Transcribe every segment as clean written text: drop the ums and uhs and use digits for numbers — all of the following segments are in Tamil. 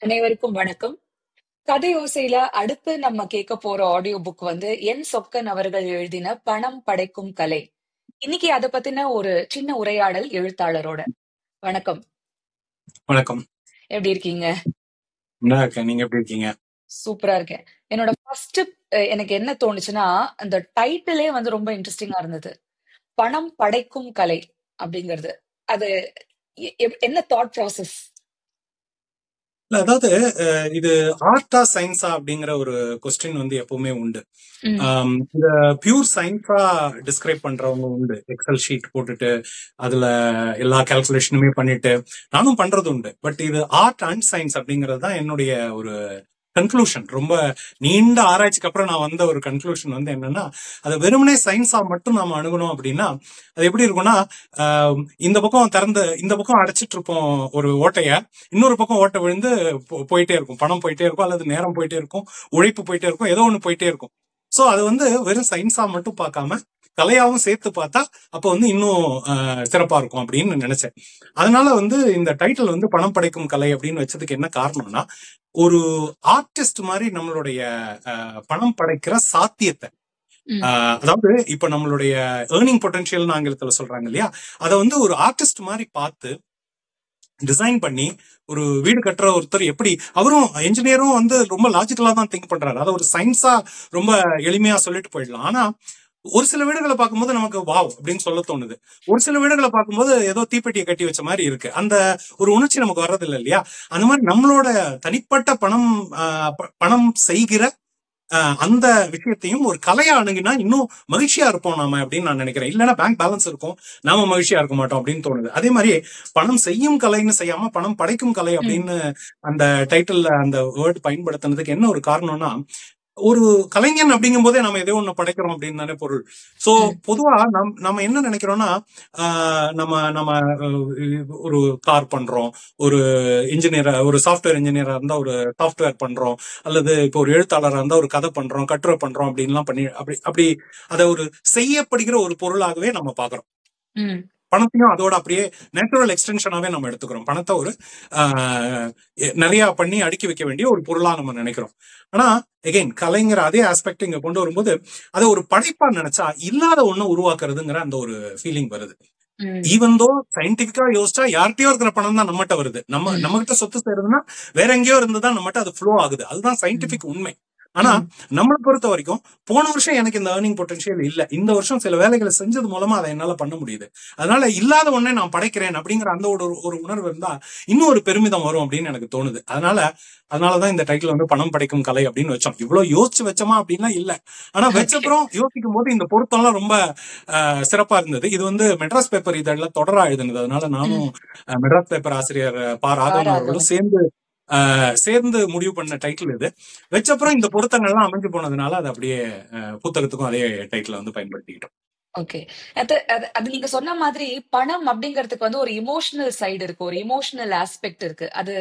அனைவருக்கும் வணக்கம். கதை ஓசையில அடுத்து நம்ம கேட்க போற ஆடியோ புக் வந்து என் சொக்கன் அவர்கள் எழுதின பணம் படைக்கும் கலை. இன்னைக்கு அத பத்தின ஒரு சின்ன உரையாடல் எழுத்தாளரோட. வணக்கம். வணக்கம். எப்படி இருக்கீங்க? நல்லா இருக்கேன். நீங்க எப்படி இருக்கீங்க? சூப்பரா இருக்கேன். என்னோட ஃபர்ஸ்ட் எனக்கு என்ன தோணுச்சுன்னா, அந்த டைட்டிலே வந்து ரொம்ப இன்ட்ரெஸ்டிங்கா இருந்தது. பணம் படைக்கும் கலை அப்படிங்கிறது. அது என்ன தாட் ப்ராசஸ்? அதாவது இது ஆர்ட்டா சயின்ஸா அப்படிங்கிற ஒரு கொஸ்டின் வந்து எப்பவுமே உண்டு. இந்த பியூர் சயின்ஸா டிஸ்கிரைப் பண்றவங்க உண்டு. எக்ஸல் ஷீட் போட்டுட்டு அதுல எல்லா கால்குலேஷனுமே பண்ணிட்டு நானும் பண்றது உண்டு. பட் இது ஆர்ட் அண்ட் சயின்ஸ் அப்படிங்கிறது தான் என்னுடைய ஒரு கன்க்ளூஷன். ரொம்ப நீண்ட ஆராய்ச்சிக்கு அப்புறம் நான் வந்த ஒரு கன்க்ளூஷன் வந்து என்னன்னா, அதை வெறுமனே சயின்ஸா மட்டும் நாம அணுகணும் அப்படின்னா அது எப்படி இருக்கும்னா, இந்த பக்கம் திறந்து இந்த பக்கம் அடைச்சிட்டு இருப்போம் ஒரு ஓட்டைய, இன்னொரு பக்கம் ஓட்டை விழுந்து போயிட்டே இருக்கும், பணம் போயிட்டே இருக்கும், அல்லது நேரம் போயிட்டே இருக்கும், உழைப்பு போயிட்டே இருக்கும், ஏதோ ஒண்ணு போயிட்டே இருக்கும். சோ அது வந்து வெறும் சயின்ஸா மட்டும் பார்க்காம கலையாவும் சேர்த்து பார்த்தா அப்போ வந்து இன்னும் சிறப்பா இருக்கும் அப்படின்னு நினைச்சேன். அதனால வந்து இந்த டைட்டில் வந்து பணம் படைக்கும் கலை அப்படின்னு வச்சதுக்கு என்ன காரணம்னா, ஒரு ஆர்டிஸ்ட் மாதிரி நம்மளுடைய பணம் படைக்கிற சாத்தியத்தை, அதாவது இப்ப நம்மளுடைய ஏர்னிங் பொட்டன்ஷியல் ஆங்கிலத்துல சொல்றாங்க இல்லையா, அதை வந்து ஒரு ஆர்டிஸ்ட் மாதிரி பார்த்து டிசைன் பண்ணி ஒரு வீடு கட்டுற ஒருத்தர் எப்படி, அவரும் என்ஜினியரும் வந்து ரொம்ப லாஜிக்கலா தான் திங்க் பண்றாரு. அதை ஒரு சயின்ஸா ரொம்ப எளிமையா சொல்லிட்டு போயிடலாம். ஆனா ஒரு சில வீடுகளை பார்க்கும்போது நமக்கு வாவ் அப்படின்னு சொல்ல தோணுது. ஒரு சில வீடுகளை பார்க்கும்போது ஏதோ தீப்பெட்டியை கட்டி வச்ச மாதிரி இருக்கு. அந்த ஒரு உணர்ச்சி நமக்கு வர்றதில்லை இல்லையா? அந்த மாதிரி நம்மளோட தனிப்பட்ட பணம் செய்கிற அந்த விஷயத்தையும் ஒரு கலையா அணுகினா இன்னும் மகிழ்ச்சியா இருப்போம் நாம அப்படின்னு நான் நினைக்கிறேன். இல்லைன்னா பேங்க் பேலன்ஸ் இருக்கும், நாம மகிழ்ச்சியா இருக்க மாட்டோம் அப்படின்னு தோணுது. அதே மாதிரி பணம் செய்யும் கலைன்னு செய்யாம பணம் படைக்கும் கலை அப்படின்னு அந்த டைட்டில்ல அந்த வேர்டு பயன்படுத்தினதுக்கு என்ன ஒரு காரணம்னா, ஒரு கலைஞன் அப்படிங்கும் போதே நம்ம எதோ ஒண்ணு படைக்கிறோம் அப்படின்னு தானே பொருள். சோ பொதுவா நம்ம என்ன நினைக்கிறோம்னா, நம்ம நம்ம ஒரு கார் பண்றோம், ஒரு இன்ஜினியர், ஒரு சாஃப்ட்வேர் இன்ஜினியரா இருந்தா ஒரு சாஃப்ட்வேர் பண்றோம், அல்லது இப்போ ஒரு எழுத்தாளரா இருந்தா ஒரு கதை பண்றோம், கட்டுரை பண்றோம் அப்படின்லாம் பண்ணி அப்படி அதை ஒரு செய்யப்படுகிற ஒரு பொருளாகவே நம்ம பாக்குறோம். பணத்தையும் அதோட அப்படியே நேச்சுரல் எக்ஸ்டென்ஷனாவே நம்ம எடுத்துக்கிறோம். பணத்தை ஒரு நிறைய பண்ணி அடுக்கி வைக்க வேண்டிய ஒரு பொருளா நம்ம நினைக்கிறோம். ஆனா எகைன் கலைங்கிற அதே ஆஸ்பெக்ட் இங்க கொண்டு வரும்போது அதை ஒரு படைப்பா நினைச்சா இல்லாத ஒண்ணு உருவாக்குறதுங்கிற அந்த ஒரு ஃபீலிங் வருது. ஈவன் தோ சயின்டிபிக்கா யோசிச்சா யார்கிட்டயோ இருக்கிற பணம் தான் நம்மகிட்ட வருது. நம்ம கிட்ட சொத்து சேருதுன்னா வேற எங்கேயோ இருந்துதான் நம்மகிட்ட அது ஃப்ளோ ஆகுது. அதுதான் சயின்டிபிக் உண்மை. ஆனா நம்மளை பொறுத்த வரைக்கும் போன வருஷம் எனக்கு இந்த ஏர்னிங் பொட்டன்ஷியல் இல்ல, இந்த வருஷம் சில வேலைகளை செஞ்சது மூலமா அதை என்னால பண்ண முடியுது, அதனால இல்லாத ஒண்ணே நான் படைக்கிறேன் அப்படிங்கிற அந்த ஒரு உணர்வு இருந்தா இன்னும் ஒரு பெருமிதம் வரும் அப்படின்னு எனக்கு தோணுது. அதனாலதான் இந்த டைட்டில் வந்து பணம் படைக்கும் கலை அப்படின்னு வச்சோம். இவ்வளவு யோசிச்சு வச்சோமா அப்படின்னா இல்ல, ஆனா வச்சப்புறம் யோசிக்கும் போது இந்த பொருத்தம் எல்லாம் ரொம்ப சிறப்பா இருந்தது. இது வந்து மெட்ராஸ் பேப்பர் இதழ்ல தொடரா எழுதுனது. அதனால நானும் மெட்ராஸ் பேப்பர் ஆசிரியர் பா ராகவன் அவர்களும் சேர்ந்து முடிவு பண்ண டைட்டில் இது. வச்சப்புறம் இந்த பொருத்தங்கள்லாம் அமைஞ்சு போனதுனால அது அப்படியே புத்தகத்துக்கும் அதே டைட்டில் வந்து பயன்படுத்திக்கிட்டோம். ஓகே. அது நீங்க சொன்ன மாதிரி பணம் அப்படிங்கிறதுக்கு வந்து ஒரு இமோஷனல் சைடு இருக்கு, ஒரு இமோஷனல் ஆஸ்பெக்ட் இருக்கு. அது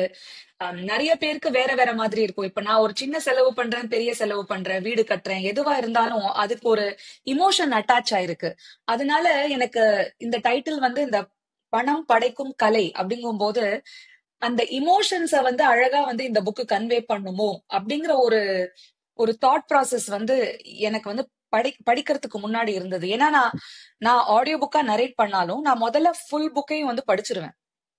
நிறைய பேருக்கு வேற வேற மாதிரி இருக்கும். இப்ப நான் ஒரு சின்ன செலவு பண்றேன், பெரிய செலவு பண்றேன், வீடு கட்டுறேன், எதுவா இருந்தாலும் அதுக்கு ஒரு இமோஷன் அட்டாச் ஆயிருக்கு. அதனால எனக்கு இந்த டைட்டில் வந்து இந்த பணம் படைக்கும் கலை அப்படிங்கும் போது அந்த இமோஷன்ஸ வந்து அழகா வந்து இந்த புக்கு கன்வே பண்ணுமோ அப்படிங்கிற ஒரு தாட் ப்ராசஸ் வந்து எனக்கு வந்து படிக்கிறதுக்கு முன்னாடி இருந்தது. ஏன்னா நான் ஆடியோ புக்கா நரேட் பண்ணாலும் நான் முதல்ல ஃபுல் புக்கையும் வந்து படிச்சிருவேன்.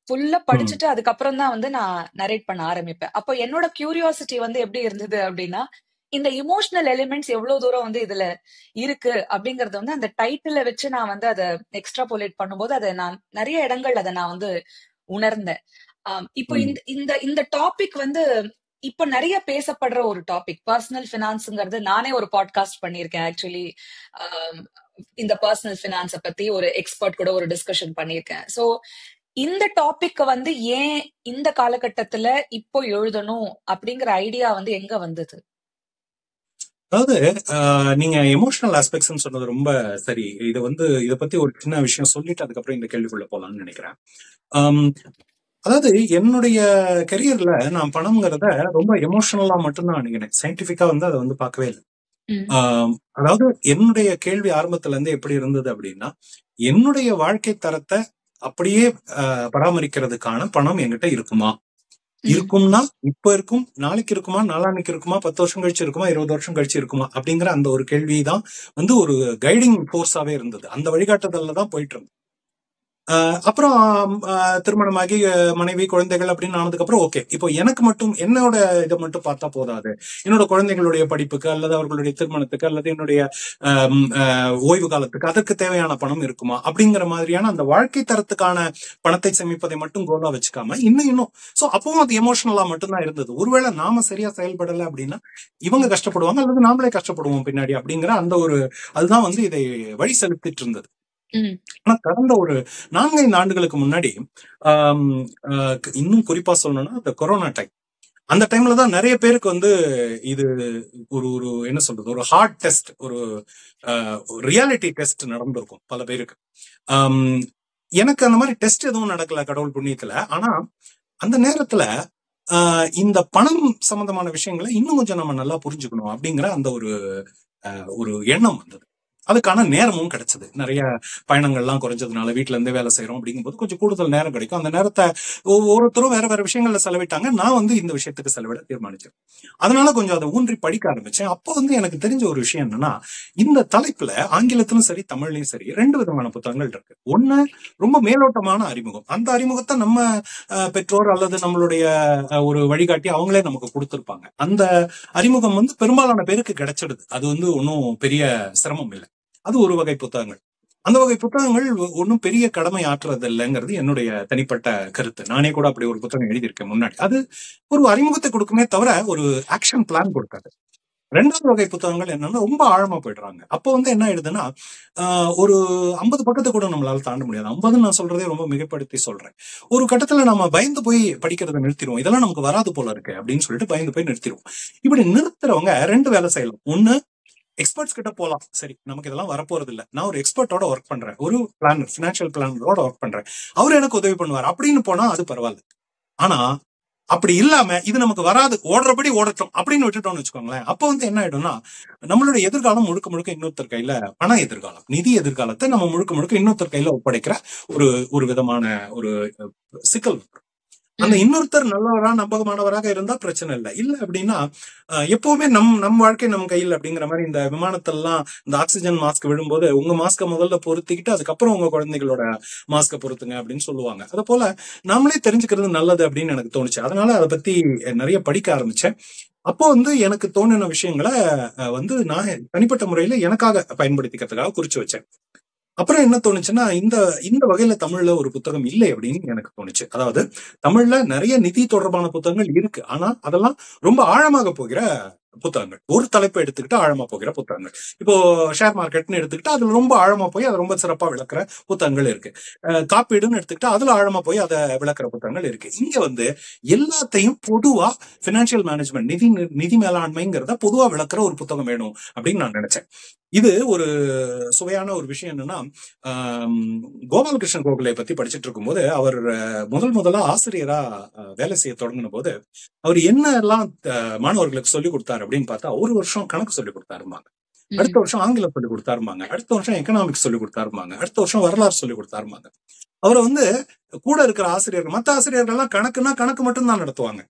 ஃபுல்லா படிச்சுட்டு அதுக்கப்புறம் தான் வந்து நான் நரேட் பண்ண ஆரம்பிப்பேன். அப்போ என்னோட கியூரியாசிட்டி வந்து எப்படி இருந்தது அப்படின்னா, இந்த இமோஷனல் எலிமெண்ட்ஸ் எவ்வளவு தூரம் வந்து இதுல இருக்கு அப்படிங்கறது வந்து அந்த டைட்டில வச்சு நான் வந்து அதை எக்ஸ்ட்ராபோலேட் பண்ணும்போது அதை நான் நிறைய இடங்கள் அதை நான் வந்து உணர்ந்தேன். இப்போ இந்த டாபிக் வந்து இப்ப நிறைய பேசப்படுற ஒரு டாபிக். பர்சனல் பினான்ஸ்ங்கிறது நானே ஒரு பாட்காஸ்ட் பண்ணிருக்கேன் ஆக்சுவலி. இந்த பர்சனல் பினான்ஸ பத்தி ஒரு எக்ஸ்பர்ட் கூட ஒரு டிஸ்கஷன் பண்ணிருக்கேன். சோ இந்த டாபிக் வந்து ஏன் இந்த காலகட்டத்துல இப்போ எழுதணும் அப்படிங்கிற ஐடியா வந்து எங்க வந்தது? அதாவது நீங்க எமோஷனல் ஆஸ்பெக்ட்ஸ் சொன்னது ரொம்ப சரி. இதை பத்தி ஒரு சின்ன விஷயம் சொல்லிட்டு அதுக்கப்புறம் இந்த கேள்விக்குள்ள போலாம்னு நினைக்கிறேன். அதாவது என்னுடைய கெரியர்ல நான் பணம்ங்கிறத ரொம்ப எமோஷனலா மட்டும்தான் அணுகினேன். சயின்டிபிக்கா வந்து அதை வந்து பார்க்கவே இல்லை. அதாவது என்னுடைய கேள்வி ஆரம்பத்துல இருந்து எப்படி இருந்தது அப்படின்னா, என்னுடைய வாழ்க்கை தரத்தை அப்படியே பராமரிக்கிறதுக்கான பணம் என்கிட்ட இருக்குமா, இருக்கும்னா இப்ப இருக்கும், நாளைக்கு இருக்குமா, நாளான்னைக்கு இருக்குமா, 10 வருஷம் கழிச்சு இருக்குமா, 20 வருஷம் கழிச்சு இருக்குமா அப்படிங்கிற அந்த ஒரு கேள்விதான் வந்து ஒரு கைடிங் ஃபோர்ஸாவே இருந்தது. அந்த வழிகாட்டுதல்ல தான் போயிட்டு இருந்தது. அப்புறம் திருமணமாகி மனைவி குழந்தைகள் அப்படின்னு ஆனதுக்கு அப்புறம் ஓகே, இப்போ எனக்கு மட்டும் என்னோட இதை மட்டும் பார்த்தா போதாது, என்னோட குழந்தைகளுடைய படிப்புக்கு அல்லது அவர்களுடைய திருமணத்துக்கு அல்லது என்னுடைய ஓய்வு காலத்துக்கு அதற்கு தேவையான பணம் இருக்குமா அப்படிங்கிற மாதிரியான அந்த வாழ்க்கை தரத்துக்கான பணத்தை சேமிப்பதை மட்டும் கோலா வச்சுக்காம இன்னும் சோ அப்பவும் அது எமோஷனலா மட்டும்தான் இருந்தது. ஒருவேளை நாம சரியா செயல்படல அப்படின்னா இவங்க கஷ்டப்படுவாங்க அல்லது நாமளே கஷ்டப்படுவோம் பின்னாடி அப்படிங்கிற அந்த ஒரு அதுதான் வந்து இதை வழி செலுத்திட்டு இருந்தது. ஆனா கடந்த ஒரு 4-5 ஆண்டுகளுக்கு முன்னாடி இன்னும் குறிப்பா சொல்லணும்னா இந்த கொரோனா டைம், அந்த டைம்ல தான் நிறைய பேருக்கு வந்து இது ஒரு ஒரு என்ன சொல்றது, ஒரு ஹார்ட் டெஸ்ட், ஒரு ரியாலிட்டி டெஸ்ட் நடந்திருக்கும் பல பேருக்கு. எனக்கு அந்த மாதிரி டெஸ்ட் எதுவும் நடக்கல கடவுள் புண்ணியத்துல. ஆனா அந்த நேரத்துல இந்த பணம் சம்பந்தமான விஷயங்களை இன்னும் கொஞ்சம் நம்ம நல்லா புரிஞ்சுக்கணும் அப்படிங்கிற அந்த ஒரு எண்ணம் வந்தது. அதுக்கான நேரமும் கிடைச்சது. நிறைய பயணங்கள்லாம் குறைஞ்சதுனால வீட்டுல இருந்தே வேலை செய்யறோம் அப்படிங்கும்போது கொஞ்சம் கூடுதல் நேரம் கிடைக்கும். அந்த நேரத்தை ஒவ்வொருத்தரும் வேற வேற விஷயங்கள்ல செலவிட்டாங்க. நான் வந்து இந்த விஷயத்துக்கு செலவிட தீர்மானிச்சேன். அதனால கொஞ்சம் அதை ஊன்றி படிக்க ஆரம்பிச்சேன். அப்போ வந்து எனக்கு தெரிஞ்ச ஒரு விஷயம் என்னன்னா, இந்த தலைப்புல ஆங்கிலத்திலும் சரி தமிழ்லயும் சரி 2 விதமான புத்தகங்கள் இருக்கு. ஒண்ணு ரொம்ப மேலோட்டமான அறிமுகம். அந்த அறிமுகத்தை நம்ம பெற்றோர் அல்லது நம்மளுடைய ஒரு வழிகாட்டி அவங்களே நமக்கு கொடுத்திருப்பாங்க. அந்த அறிமுகம் வந்து பெரும்பாலான பேருக்கு கிடைச்சிடுது. அது வந்து ஒன்னும் பெரிய சிரமம் இல்லை. அது ஒரு வகை புத்தகங்கள். அந்த வகை புத்தகங்கள் ஒன்னும் பெரிய கடமை ஆற்றுறது இல்லைங்கிறது என்னுடைய தனிப்பட்ட கருத்து. நானே கூட அப்படி ஒரு புத்தகம் எழுதியிருக்கேன் முன்னாடி. அது ஒரு அறிமுகத்தை கொடுக்குமே தவிர ஒரு ஆக்ஷன் பிளான் கொடுக்காது. 2வது வகை புத்தகங்கள் என்னன்னா ரொம்ப ஆழமா போயிடுறாங்க. அப்போ வந்து என்ன ஆயிடுதுன்னா ஒரு 50 பக்கத்தை கூட நம்மளால தாண்ட முடியாது. 50 நான் சொல்றதே ரொம்ப மிகப்படுத்தி சொல்றேன். ஒரு கட்டத்துல நம்ம பயந்து போய் படிக்கிறத நிறுத்திடுவோம். இதெல்லாம் நமக்கு வராது போல இருக்கு அப்படின்னு சொல்லிட்டு பயந்து போய் நிறுத்திடுவோம். இப்படி நிறுத்துறவங்க 2 வேலை செய்யலாம். ஒண்ணு, எக்ஸ்பர்ட்ஸ் கிட்ட போலாம். சரி, நமக்கு இதெல்லாம் வரப்போறது இல்ல, நான் ஒரு எக்ஸ்பர்ட்டோட ஒர்க் பண்றேன், ஒரு பிளானர், பினான்சியல் பிளானரோட ஒர்க் பண்றேன், அவரு எனக்கு உதவி பண்ணுவார் அப்படின்னு போனா அது பரவாயில்ல. ஆனா அப்படி இல்லாம இது நமக்கு வராது, ஓடுறபடி ஓடட்டும் அப்படின்னு விட்டுட்டோம்னு வச்சுக்கோங்களேன், அப்போ வந்து என்ன ஆயிடும்னா நம்மளுடைய எதிர்காலம் முழுக்க முழுக்க இன்னொருத்தர் கையில, பண எதிர்காலம், நிதி எதிர்காலத்தை நம்ம முழுக்க முழுக்க இன்னொருத்தர் கையில ஒப்படைக்கிற ஒரு விதமான ஒரு சிக்கல். அந்த இன்னொருத்தர் நல்லவரா நம்பகமானவராக இருந்தா பிரச்சனை இல்லை. இல்ல அப்படின்னா எப்பவுமே நம் வாழ்க்கை நம் கையில் அப்படிங்கிற மாதிரி இந்த விமானத்தெல்லாம் இந்த ஆக்சிஜன் மாஸ்க் விழும்போது உங்க மாஸ்க முதல்ல பொருத்திக்கிட்டு அதுக்கப்புறம் உங்க குழந்தைகளோட மாஸ்க பொருத்துங்க அப்படின்னு சொல்லுவாங்க. அதை போல நாமளே தெரிஞ்சுக்கிறது நல்லது அப்படின்னு எனக்கு தோணுச்சு. அதனால அதை பத்தி நிறைய படிக்க ஆரம்பிச்சேன். அப்போ வந்து எனக்கு தோணின விஷயங்களை வந்து நான் தனிப்பட்ட முறையில எனக்காக பயன்படுத்திக்கிறதுக்காக குறிச்சு வச்சேன். அப்புறம் என்ன தோணுச்சுன்னா, இந்த வகையில தமிழ்ல ஒரு புத்தகம் இல்லை அப்படின்னு எனக்கு தோணுச்சு. அதாவது தமிழ்ல நிறைய நிதி தொடர்பான புத்தகங்கள் இருக்கு. ஆனா அதெல்லாம் ரொம்ப ஆழமாக போகிற புத்தகங்கள். ஒரு தலைப்பை எடுத்துக்கிட்டு ஆழமா போகிற புத்தகங்கள். இப்போ ஷேர் மார்க்கெட்னு எடுத்துக்கிட்டா அதுல ரொம்ப ஆழமா போய் அதை ரொம்ப சிறப்பா விளக்குற புத்தகங்கள் இருக்கு. காப்பீடுன்னு எடுத்துக்கிட்டா அதுல ஆழமா போய் அதை விளக்குற புத்தகங்கள் இருக்கு. இங்க வந்து எல்லாத்தையும் பொதுவா பினான்சியல் மேனேஜ்மெண்ட், நிதி மேலாண்மைங்கிறத பொதுவா விளக்குற ஒரு புத்தகம் வேணும் அப்படின்னு நான் நினைச்சேன். இது ஒரு சுவையான ஒரு விஷயம் என்னன்னா, கோபாலகிருஷ்ணன் கோகலே பத்தி படிச்சுட்டு இருக்கும்போது அவர் முதலா ஆசிரியரா வேலை செய்ய தொடங்கின போது அவர் என்ன எல்லாம் மாணவர்களுக்கு சொல்லி கொடுத்தாரு அப்படின்னு பார்த்தா, ஒரு வருஷம் கணக்கு சொல்லி கொடுத்தாருமாங்க, அடுத்த வருஷம் ஆங்கிலம் சொல்லி கொடுத்தாருமாங்க, அடுத்த வருஷம் எக்கனாமிக்ஸ் சொல்லி கொடுத்தாருமாங்க, அடுத்த வருஷம் வரலாறு சொல்லி கொடுத்தாருமாங்க. அவரை வந்து கூட இருக்கிற ஆசிரியர்கள், மற்ற ஆசிரியர்கள்லாம் கணக்குன்னா கணக்கு மட்டும்தான் நடத்துவாங்க,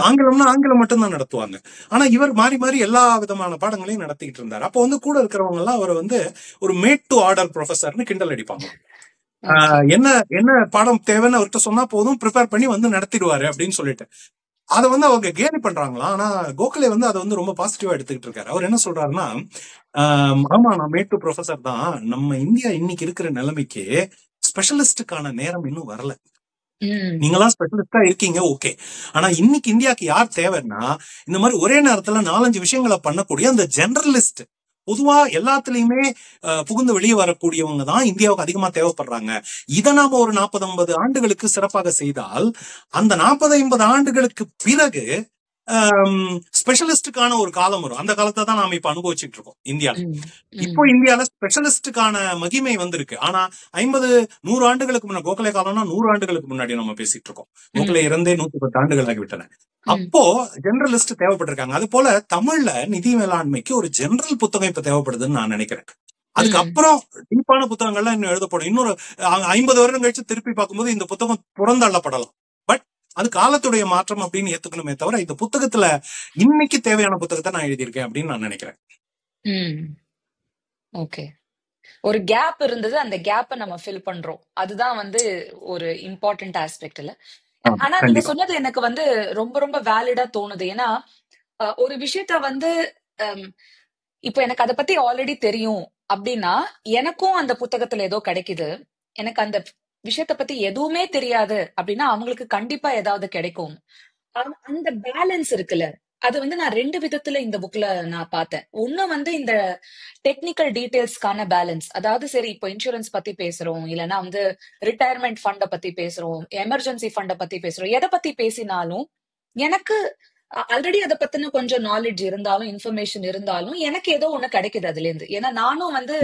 ஆங்கிலம்னா ஆங்கிலம் மட்டும்தான் நடத்துவாங்க. ஆனா இவர் மாறி மாறி எல்லா விதமான பாடங்களையும் நடத்திக்கிட்டு இருந்தார். அப்போ வந்து கூட இருக்கிறவங்க எல்லாம் அவரை வந்து ஒரு மேட் டு ஆர்டர் ப்ரொஃபஸர்னு கிண்டல் அடிப்பாங்க. என்ன பாடம் தேவைன்னு அவர்கிட்ட சொன்னா போதும், ப்ரிப்பேர் பண்ணி வந்து நடத்திடுவாரு அப்படின்னு சொல்லிட்டு அதை வந்து அவங்க கேலி பண்றாங்களா. ஆனா கோகலே வந்து அதை வந்து ரொம்ப பாசிட்டிவா எடுத்துக்கிட்டு இருக்காரு. அவர் என்ன சொல்றாருன்னா, ஆமா நான் மேட் டு ப்ரொஃபஸர் தான், நம்ம இந்தியா இன்னைக்கு இருக்கிற நிலைமைக்கு ஸ்பெஷலிஸ்டுக்கான நேரம் இன்னும் வரல. நீங்களாம் ஸ்பெஷலிஸ்டா இருக்கீங்க, ஓகே. ஆனா இன்னைக்கு இந்தியாவுக்கு யார் தேவைன்னா இந்த மாதிரி ஒரே நேரத்துல 4-5 விஷயங்களை பண்ணக்கூடிய அந்த ஜெனரலிஸ்ட், பொதுவா எல்லாத்துலயுமே புகுந்து வெளியே வரக்கூடியவங்க தான் இந்தியாவுக்கு அதிகமா தேவைப்படுறாங்க. இதை நாம ஒரு 40-50 ஆண்டுகளுக்கு சிறப்பாக செய்தால் அந்த 40-50 ஆண்டுகளுக்கு பிறகு ஸ்பெஷலிஸ்டுக்கான ஒரு காலம் வரும். அந்த காலத்தை தான் நாம இப்ப அனுபவிச்சுட்டு இருக்கோம் இந்தியால. இப்போ இந்தியால ஸ்பெஷலிஸ்டுக்கான மகிமை வந்திருக்கு. ஆனா 50-100 ஆண்டுகளுக்கு முன்னாடி, கோகலே காலம்னா 100 ஆண்டுகளுக்கு முன்னாடி நம்ம பேசிட்டு இருக்கோம். கோகலே இறந்தே 110 ஆண்டுகள் ஆகிவிட்டன. அப்போ ஜெனரலிஸ்ட் தேவைப்பட்டிருக்காங்க. அது போல தமிழ்ல நிதி மேலாண்மைக்கு ஒரு ஜெனரல் புத்தகம் இப்ப தேவைப்படுதுன்னு நான் நினைக்கிறேன். அதுக்கப்புறம் டீப்பான புத்தகங்கள்லாம் இன்னும் எழுதப்படும். இன்னொரு 50 வருடம் கழிச்சு திருப்பி பார்க்கும்போது இந்த புத்தகம் புறந்தள்ளப்படலாம். பட் அது காலத்துடைய மாற்றம் அப்படின்னு ஏத்துக்கணுமே தவிர இந்த புத்தகத்துல இன்னைக்கு தேவையான புத்தகத்தை நான் எழுதியிருக்கேன் அப்படின்னு நான் நினைக்கிறேன். ஓகே, ஒரு கேப் இருந்தது, அந்த கேப்பை நம்ம ஃபில் பண்றோம், அதுதான் வந்து ஒரு இம்பார்ட்டன்ட் ஆஸ்பெக்ட் இல்ல. ஆனா நீங்க கண்டிப்பா. சொன்னது எனக்கு வந்து ரொம்ப ரொம்ப வேலிடா தோணுது. ஏன்னா ஒரு விஷயத்த வந்து இப்போ எனக்கு அதை பத்தி ஆல்ரெடி தெரியும் அப்படின்னா எனக்கும் அந்த புத்தகத்துல ஏதோ கிடைக்குது. எனக்கு அந்த விஷயத்த பத்தி எதுவுமே தெரியாது அப்படின்னா அவங்களுக்கு கண்டிப்பா ஏதாவது கிடைக்கும். அந்த பேலன்ஸ் இருக்குல்ல, அது வந்து நான் 2 விதத்துல இந்த புக்ல நான் பார்த்தேன். ஒண்ணு வந்து இந்த டெக்னிக்கல் டீடைல்ஸ்க்கான பேலன்ஸ், அதாவது சரி இப்போ இன்சூரன்ஸ் பத்தி பேசுறோம், இல்லைன்னா வந்து ரிட்டையர்மெண்ட் ஃபண்ட பத்தி பேசுறோம், எமர்ஜென்சி ஃபண்ட பத்தி பேசுறோம், எதை பத்தி பேசினாலும் எனக்கு ஆல்ரெடி அதை பத்தின கொஞ்சம் நாலேஜ் இருந்தாலும், இன்ஃபர்மேஷன் இருந்தாலும் எனக்கு ஏதோ ஒண்ணு கிடைக்குது அதுல இருந்து. ஏன்னா நானும் வந்து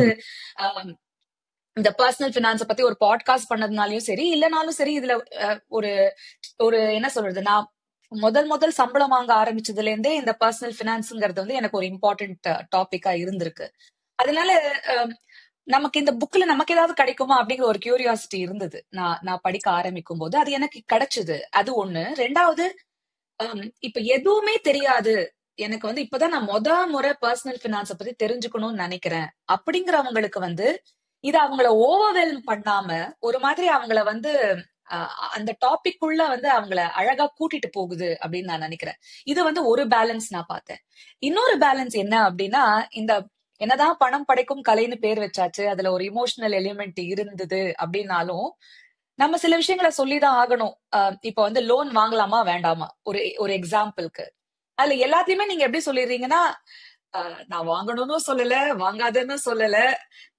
இந்த பர்சனல் பினான்ஸ பத்தி ஒரு பாட்காஸ்ட் பண்ணதுனாலயும் சரி, இல்லனாலும் சரி, இதுல ஒரு ஒரு என்ன சொல்றது, நான் முதல் சம்பளம் வாங்க ஆரம்பிச்சதுல இருந்தே இந்த பர்சனல் பினான்ஸ்ங்கிறது வந்து எனக்கு ஒரு இம்பார்ட்டன்ட் டாபிக்கா இருந்திருக்கு. அதனால நமக்கு இந்த புக்ல நமக்கு ஏதாவது கிடைக்குமா அப்படிங்கிற ஒரு கியூரியாசிட்டி இருந்தது. நான் படிக்க ஆரம்பிக்கும் போது அது எனக்கு கிடைச்சது. அது ஒண்ணு. ரெண்டாவது, இப்ப எதுவுமே தெரியாது, எனக்கு வந்து இப்பதான் நான் முறை பர்சனல் பினான்ஸ பத்தி தெரிஞ்சுக்கணும்னு நினைக்கிறேன் அப்படிங்கிறவங்களுக்கு வந்து இது அவங்கள ஓவர்வெல்ம் பண்ணாம ஒரு மாதிரி அவங்கள வந்து அந்த டாபிக் உள்ள வந்து அவங்கள அழகா கூட்டிட்டு போகுது அப்படின்னு நான் நினைக்கிறேன். இது வந்து ஒரு பேலன்ஸ் நான் பார்த்தேன். இன்னொரு பேலன்ஸ் என்ன அப்படின்னா, இந்த என்னதான் பணம் படைக்கும் கலைன்னு பேர் வச்சாச்சு, அதுல ஒரு இமோஷனல் எலிமெண்ட் இருந்தது அப்படின்னாலும் நம்ம சில விஷயங்களை சொல்லிதான் ஆகணும். இப்ப வந்து லோன் வாங்கலாமா வேண்டாமா, ஒரு ஒரு எக்ஸாம்பிளுக்கு அதுல எல்லாத்தையுமே நீங்க எப்படி சொல்லிடுறீங்கன்னா, நான் வாங்கணும்னு சொல்லல, வாங்காதன்னு சொல்லல,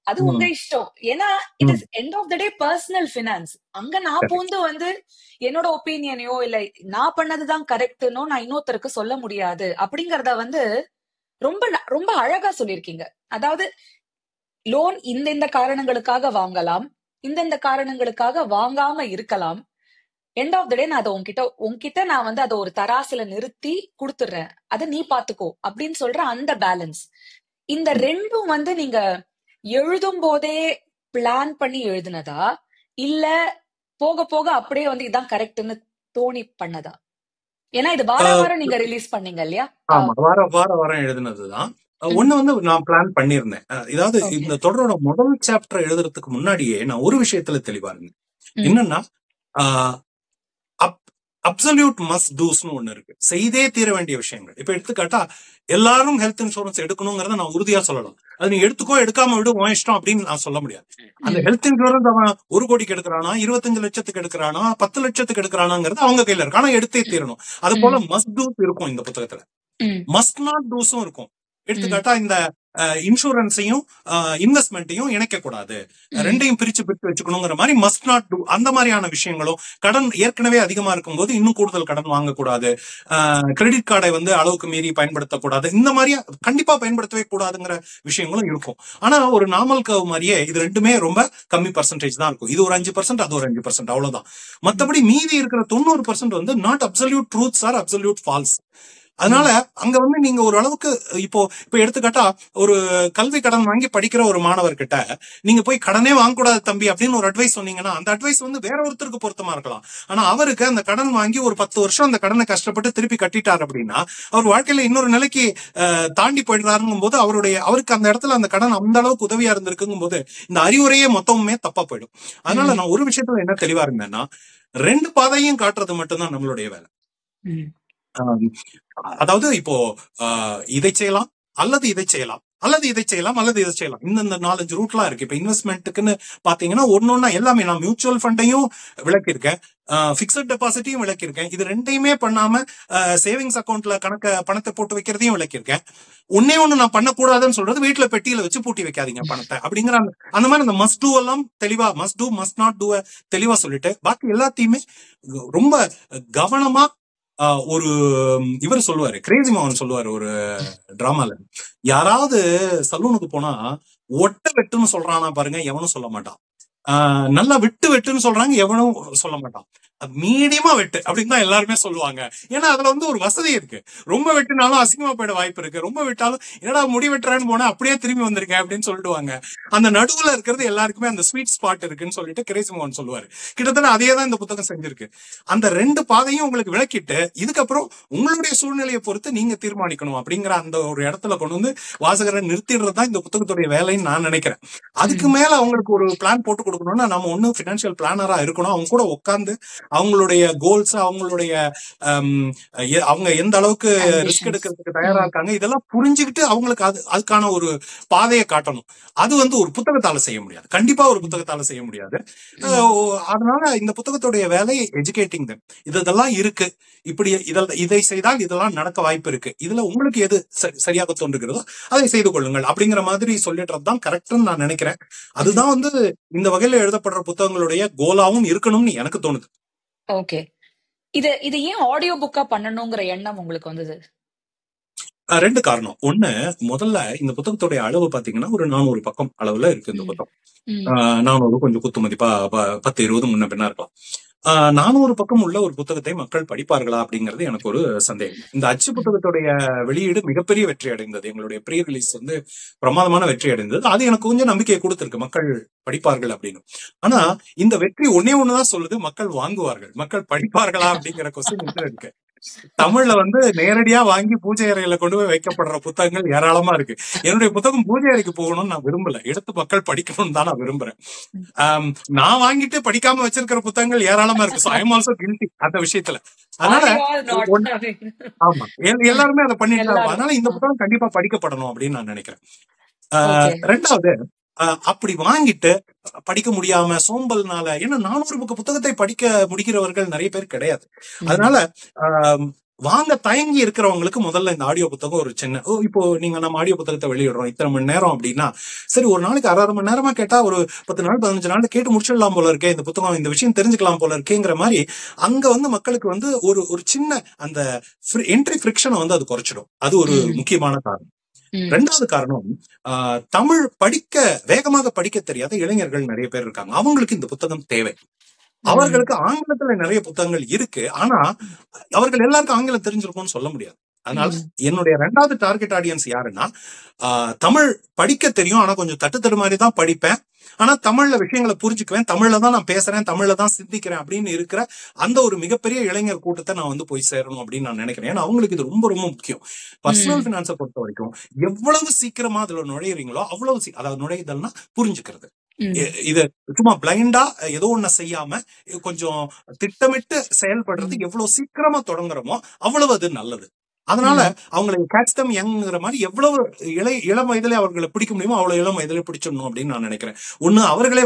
அது உங்க இஷ்டம். ஏன்னா it is end of the day personal finance. அங்க நான் பூந்து வந்து என்னோட ஒப்பீனியனையோ இல்ல நான் பண்ணதுதான் கரெக்ட்னோ நான் இன்னொருத்தருக்கு சொல்ல முடியாது அப்படிங்கறத வந்து ரொம்ப ரொம்ப அழகா சொல்லியிருக்கீங்க. அதாவது லோன் இந்த காரணங்களுக்காக வாங்கலாம், இந்த காரணங்களுக்காக வாங்காம இருக்கலாம். எண்ட் ஆஃப் த டே நான் அதை உன்கிட்ட நான் வந்து அதை ஒரு தராசுல நிறுத்தி கொடுத்துடுறேன், அதை நீ பாத்துக்கோ அப்படின்னு சொல்ற அந்த பேலன்ஸ். இந்த ரெண்டும் வந்து நீங்க எழுதும் போதே பிளான் பண்ணி எழுதுனதா, இல்ல போக போக அப்படியே வந்து இதான் கரெக்ட்னு தோணி பண்ணதா? ஏன்னா இது வாரம் நீங்க ரிலீஸ் பண்ணீங்க இல்லையா? ஆமா, வாரம் எழுதுனதுதான். ஒண்ணு வந்து நான் பிளான் பண்ணிருந்தேன். இதாவது இந்த தொடரோட முதல் சாப்டர் எழுதுறதுக்கு முன்னாடியே நான் ஒரு விஷயத்துல தெளிவா இருந்தேன். என்னன்னா, அப்சல்யூட் மஸ்ட் டூஸ்னு ஒண்ணு இருக்கு, செய்தே தீர வேண்டிய விஷயங்கள். இப்ப எடுத்துக்காட்டா எல்லாரும் ஹெல்த் இன்சூரன்ஸ் எடுக்கணுங்கிறத நான் உறுதியா சொல்லலாம். அது நீ எடுத்துக்கோ எடுக்காம விடு உன் இஷ்டம் அப்படின்னு நான் சொல்ல முடியாது. அந்த ஹெல்த் இன்சூரன்ஸ் அவன் 1 கோடிக்கு எடுக்கிறானா, 25 லட்சத்துக்கு எடுக்கிறானா, 10 லட்சத்துக்கு எடுக்கிறானாங்கிறது அவங்க கையில இருக்கு. ஆனா எடுத்தே தீரணும். அது போல மஸ்ட் டூஸ் இருக்கும் இந்த புத்தகத்துல, மஸ்ட் நாட் டூஸும் இருக்கும். எடுத்துக்காட்டா இந்த இன்சூரன்ஸையும் இன்வெஸ்ட்மெண்ட்டையும் இணைக்க கூடாது, ரெண்டையும் பிரிச்சு வச்சுக்கணுங்கிற மாதிரி மஸ்ட் நாட் டூ, அந்த மாதிரியான விஷயங்களும், கடன் ஏற்கனவே அதிகமா இருக்கும் போது இன்னும் கூடுதல் கடன் வாங்கக்கூடாது, கிரெடிட் கார்டை வந்து அளவுக்கு மீறி பயன்படுத்தக்கூடாது, இந்த மாதிரி கண்டிப்பா பயன்படுத்தவே கூடாதுங்கிற விஷயங்களும் இருக்கும். ஆனா ஒரு நார்மல் கர்வ் மாதிரியே இது ரெண்டுமே ரொம்ப கம்மி பர்சன்டேஜ் தான் இருக்கும். இது ஒரு 5%, அது ஒரு 5%, அவ்வளவுதான். மற்றபடி மீதி இருக்கிற 90% வந்து not absolute truths are absolute false. அதனால அங்க வந்து நீங்க ஒரு அளவுக்கு இப்போ எடுத்துக்காட்டா ஒரு கல்வி கடன் வாங்கி படிக்கிற ஒரு மாணவர்கிட்ட நீங்க போய் கடனே வாங்கக்கூடாது தம்பி அப்படின்னு ஒரு அட்வைஸ் சொன்னீங்கன்னா அந்த அட்வைஸ் வந்து வேற ஒருத்தருக்கு பொருத்தமா இருக்கலாம். ஆனா அவருக்கு அந்த கடன் வாங்கி ஒரு 10 வருஷம் அந்த கடனை கஷ்டப்பட்டு திருப்பி கட்டிட்டார் அப்படின்னா அவர் வாழ்க்கையில இன்னொரு நிலைக்கு தாண்டி போயிடுறாருங்கும் போது அவருக்கு அந்த இடத்துல அந்த கடன் அந்த அளவுக்கு உதவியா இருந்திருக்குங்கும் போது இந்த அறிவுரையே மொத்தமுமே தப்பா போயிடும். அதனால நான் ஒரு விஷயத்துல என்ன தெளிவா இருந்தேன்னா, 2 பாதையும் காட்டுறது மட்டும்தான் நம்மளுடைய வேலை. அதாவது இப்போ இதை செய்யலாம் அல்லது இதை செய்யலாம், அல்லது இதை செய்யலாம் அல்லது இதை செய்யலாம், இந்த 4-5 ரூட்லாம் இருக்கு. இப்ப இன்வெஸ்ட்மெண்ட்டுக்குன்னு பாத்தீங்கன்னா ஒன்னொன்னா எல்லாமே நான் மியூச்சுவல் ஃபண்டையும் விளக்கியிருக்கேன், பிக்சட் டெபாசிட்டையும் விளக்கியிருக்கேன், இது ரெண்டையுமே பண்ணாம சேவிங்ஸ் அக்கௌண்ட்ல பணத்தை போட்டு வைக்கிறதையும் விளக்கியிருக்கேன். ஒண்ணு நான் பண்ணக்கூடாதுன்னு சொல்றது வீட்டுல பெட்டியில வச்சு பூட்டி வைக்காதீங்க பணத்தை அப்படிங்கிற அந்த மாதிரி அந்த மஸ்ட் டூ எல்லாம் தெளிவா, must do must not do தெளிவா சொல்லிட்டு பாக்கி எல்லாத்தையுமே ரொம்ப கவனமா ஒரு இவர் சொல்லுவாரு, கிரேசி மோகன் சொல்லுவாரு ஒரு டிராமால, யாராவது சலூனுக்கு போனா ஒட்ட வெட்டுன்னு சொல்றானா பாருங்க, எவனும் சொல்ல மாட்டான். நல்லா விட்டு வெட்டுன்னு சொல்றாங்க, எவனும் சொல்ல மாட்டான். மீடியமா வெட்டு அப்படின்னு தான் எல்லாருமே சொல்லுவாங்க. ஏன்னா அதுல வந்து ஒரு வசதி இருக்கு. ரொம்ப வெட்டினாலும் அசிங்கமா போயிட வாய்ப்பு இருக்கு. ரொம்ப வெட்டாலும் என்னடா முடி வெட்டுறான்னு போனா அப்படியே திரும்பி வந்திருக்கேன் அப்படின்னு சொல்லிடுவாங்க. அந்த நடுவுல இருக்கிறது எல்லாருக்குமே அந்த ஸ்வீட் ஸ்பாட் இருக்குன்னு சொல்லிட்டு கிரேசி மோகன் சொல்லுவாரு. கிட்டத்தட்ட அதே தான் இந்த புத்தகம் செஞ்சிருக்கு. அந்த ரெண்டு பாதையும் உங்களுக்கு விளக்கிட்டு இதுக்கப்புறம் உங்களுடைய சூழ்நிலையை பொறுத்து நீங்க தீர்மானிக்கணும் அப்படிங்கிற அந்த ஒரு இடத்துல கொண்டு வந்து வாசகரை நிறுத்திடுறது தான் இந்த புத்தகத்துடைய வேலைன்னு நான் நினைக்கிறேன். அதுக்கு மேல அவங்களுக்கு ஒரு பிளான் போட்டு கொடுக்கணும்னா நம்ம ஒன்னும் பினான்சியல் பிளானரா இருக்கணும். அவங்க கூட உட்கார்ந்து அவங்களுடைய கோல்ஸ், அவங்களுடைய அவங்க எந்த அளவுக்கு ரிஸ்க் எடுக்கிறதுக்கு தயாரா இருக்காங்க இதெல்லாம் புரிஞ்சுக்கிட்டு அவங்களுக்கு அதுக்கான ஒரு பாதையை காட்டணும். அது வந்து ஒரு புத்தகத்தால செய்ய முடியாது, கண்டிப்பா ஒரு புத்தகத்தால செய்ய முடியாது. அதனால இந்த புத்தகத்துடைய வேலை எஜுகேட்டிங் தம். இதெல்லாம் இருக்கு, இப்படி இதை செய்தால் இதெல்லாம் நடக்க வாய்ப்பு இருக்கு, இதுல உங்களுக்கு எது சரியாக தோன்றுகிறதோ அதை செய்து கொள்ளுங்கள் அப்படிங்கிற மாதிரி சொல்லிடுறதுதான் கரெக்ட்னு நான் நினைக்கிறேன். அதுதான் வந்து இந்த வகையில எழுதப்படுற புத்தகங்களுடைய கோலாவும் இருக்கணும்னு எனக்கு தோணுது. ஓகே, இது ஏன் ஆடியோ புக்கா பண்ணணுங்கிற எண்ணம் உங்களுக்கு வந்தது? ரெண்டு காரணம். ஒண்ணு, முதல்ல இந்த புத்தகத்துடைய அளவு பாத்தீங்கன்னா ஒரு 400 பக்கம் அளவுல இருக்கு இந்த புத்தகம். 400 கொஞ்சம் குத்து மதிப்பா 10-20 முன்ன பின்னா இருக்கலாம். 400 பக்கம் உள்ள ஒரு புத்தகத்தை மக்கள் படிப்பார்களா அப்படிங்கிறது எனக்கு ஒரு சந்தேகம். இந்த அச்சு புத்தகத்துடைய வெளியீடு மிகப்பெரிய வெற்றி அடைந்தது. எங்களுடைய ப்ரீ ரிலீஸ் வந்து பிரமாதமான வெற்றி அடைந்தது. அது எனக்கு கொஞ்சம் நம்பிக்கையை கொடுத்திருக்கு, மக்கள் படிப்பார்கள் அப்படின்னு. ஆனா இந்த வெற்றி ஒண்ணுதான் சொல்லுது, மக்கள் வாங்குவார்கள். மக்கள் படிப்பார்களா அப்படிங்கிற கொஸ்டின் இருக்கு. தமிழ்ல வந்து நேரடியா வாங்கி பூஜை அறையில கொண்டு போய் வைக்கப்படுற புத்தகங்கள் ஏராளமா இருக்கு. என்னுடைய புத்தகம் பூஜை அறைக்கு போகணும்னு நான் விரும்பல, எடுத்து மக்கள் படிக்கணும்னு தான் நான் விரும்புறேன். நான் வாங்கிட்டு படிக்காம வச்சிருக்கிற புத்தகங்கள் ஏராளமா இருக்கு. So I am also guilty அந்த விஷயத்துல. அதனால ஆமா, எல்லாருமே அதை பண்ணிட்டு தான். அதனால இந்த புத்தகம் கண்டிப்பா படிக்கப்படணும் அப்படின்னு நான் நினைக்கிறேன். ரெண்டாவது, அப்படி வாங்கிட்டு படிக்க முடியாம சோம்பல்னால, ஏன்னா 400 புத்தகத்தை படிக்க முடிக்கிறவர்கள் நிறைய பேர் கிடையாது. அதனால வாங்க தயங்கி இருக்கிறவங்களுக்கு முதல்ல இந்த ஆடியோ புத்தகம் ஒரு சின்ன, இப்போ நீங்க நம்ம ஆடியோ புத்தகத்தை வெளியிடுறோம் இத்தனை மணி நேரம் அப்படின்னா, சரி ஒரு நாளைக்கு 6 மணி நேரமா கேட்டா ஒரு 10 நாள் 15 நாள் கேட்டு முடிச்சிடலாம் போல இருக்கே, இந்த புத்தகம் இந்த விஷயம் தெரிஞ்சுக்கலாம் போல இருக்கேங்கிற மாதிரி அங்க வந்து மக்களுக்கு வந்து ஒரு சின்ன அந்த என்ட்ரி ஃபிரிக்ஷனை வந்து அது குறைச்சிடும். அது ஒரு முக்கியமான காரணம். ரெண்டாவது காரணம், தமிழ் வேகமாக படிக்க தெரியாத இளைஞர்கள் நிறைய பேர் இருக்காங்க. அவங்களுக்கு இந்த புத்தகம் தேவை. அவர்களுக்கு ஆங்கிலத்துல நிறைய புத்தகங்கள் இருக்கு, ஆனா அவர்கள் எல்லாருக்கும் ஆங்கிலம் தெரிஞ்சிருக்கும்னு சொல்ல முடியாது. அதனால என்னுடைய ரெண்டாவது டார்கெட் ஆடியன்ஸ் யாருன்னா, தமிழ் படிக்க தெரியும் ஆனா கொஞ்சம் தட்டு மாதிரி தான் படிப்பேன், ஆனா தமிழ்ல விஷயங்களை புரிஞ்சுக்குவேன், தமிழ்ல தான் நான் பேசுறேன், தமிழ்ல தான் சிந்திக்கிறேன் அப்படின்னு இருக்கிற அந்த ஒரு மிகப்பெரிய இளைஞர் கூட்டத்தை நான் வந்து போய் சேரணும் அப்படின்னு நான் நினைக்கிறேன். ஏன்னா அவங்களுக்கு இது ரொம்ப ரொம்ப முக்கியம். பர்சனல் பினான்ஸை பொறுத்த வரைக்கும் எவ்வளவு சீக்கிரமா அதுல நுழையிறீங்களோ அவ்வளவு அதாவது நுழையுதல்னா புரிஞ்சுக்கிறது. இது சும்மா பிளைண்டா ஏதோ ஒண்ணு செய்யாம கொஞ்சம் திட்டமிட்டு செயல்படுறது எவ்வளவு சீக்கிரமா தொடங்குறோமோ அவ்வளவு அது நல்லது. அதனால அவங்களை கேட்ச் தம் யங்ங்கிற மாதிரி எவ்வளவு இளம் வயதிலே அவர்களை பிடிக்க முடியுமோ அவ்வளவு இளம் வயதிலே பிடிச்சிடணும் அப்படின்னு நான் நினைக்கிறேன். ஒண்ணு அவர்களே